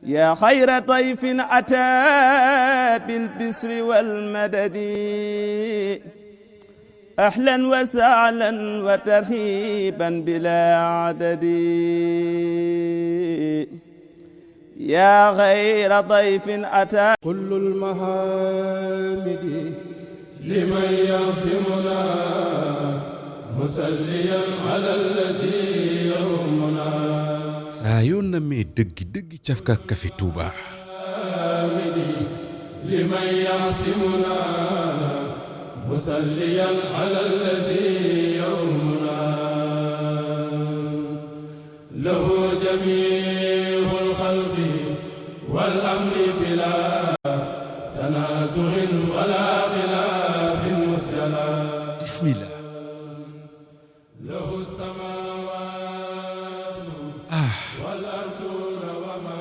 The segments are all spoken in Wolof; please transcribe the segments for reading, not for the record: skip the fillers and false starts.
يا خير ضيف أتى بالبسر والمدد أهلا وسهلا وترحيبا بلا عدد يا غير ضيف أتى كل المحامد لمن يعصمنا مسليا على الذي يرمنا saa yoo namee dëgg cafka Café Touba لمن يعصمنا مسليا على الذي يرمنا له جميع الخلق والأمر بلا تنازع ولا خلاف مسجلا bismillah له السماوات والأرض وما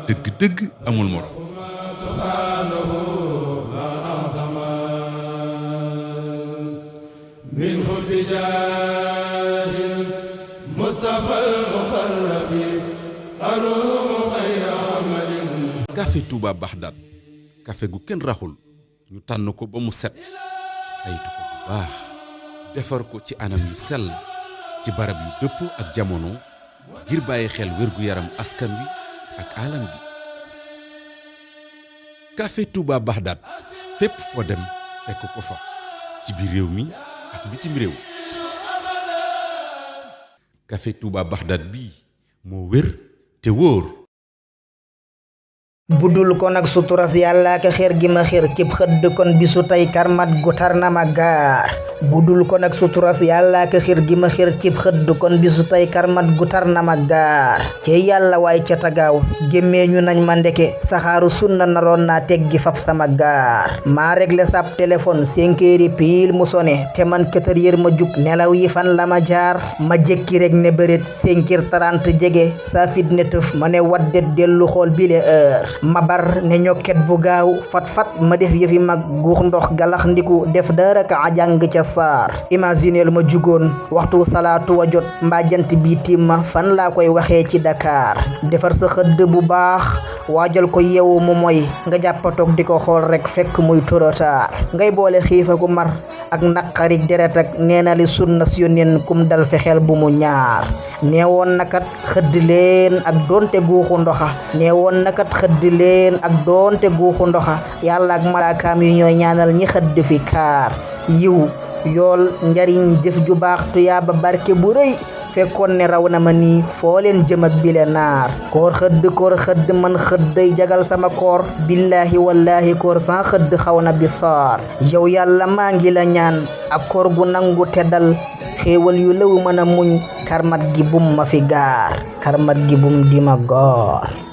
dëgg amul morom سبحانه ما أعظم منه بجاه المصطفى المقرب أروم خير عمل Café Touba Bagdad café gu kenn raxul ñu tànn ko ba mu set saytu ko bu baax defar ko ci anam yu sell ci barab yu dëppoo ak jamono ngir bàyyi xel wér-gu-yaram askan wi ak alam bi Café Touba Bagdad fépp foo dem fekk ko fa ci biir réew mi ak bitim réew Café Touba Bagdad bii moo wér te wóor budul ko nag suturas yàlla ka xeer gi ma xeer cib xëdd kon bisu tey karmat gu tar na ma gaar budul ko nag suturas yàlla ka xeer gi ma xeer cib xëdd kon bisu tey karmat gu tar na ma gaar ci yàlla waay ca tagaaw gémmee ñu nañ ma ndeke saxaaru sunna naroon naa teggi faf sama gaar maa réglé sab téléphone 5 heures pile mu sone te man këtër yër ma jug nelaw yi fan la ma jaar ma jékki rek ne bëreet 5 heures 30 jege saa fit ne tëf ma ne waddet dellu xool bile heure mabar ne ñokket bu gaaw fat ma def yëfi mag guux ndox galax ndiku def dara ka ajàng ca saar imagineel ma jugoon waxtu salaatu wa jot mbaa jant bi tiim ma fan laa koy waxee ci Dakar defar sa xëdd bu baax waajal ko yeewu mu mooy nga jàppatoog di ko xool rek fekk muy torotaar ngay boole xiifa ku mar ak naqarik deret ak neenali sunna si yónneen kum dal fexeel bu mu ñaar neewoon nakat xëdd leen ak doonte guuxu ndoxa neewoon nakat xëdd leen ak doonte guuxu ndoxa yàlla ak malaakaam yi ñooy ñaanal ñi xëdd fi kaar yiw yool njariñ jëf ju baax tuyaaba barke bu rëy fekkoon ne raw na ma nii foo leen jëm ak bile naar koor xëdd man xëdday jagal sama koor billahi wallahi koor san xëdd xaw na bi saar yow yàlla maa ngi la ñaan ak koor gu nangu teddal xéewal yu lëw mën a muñ karmat gi bum ma fi gaar karmat gi bum di ma goor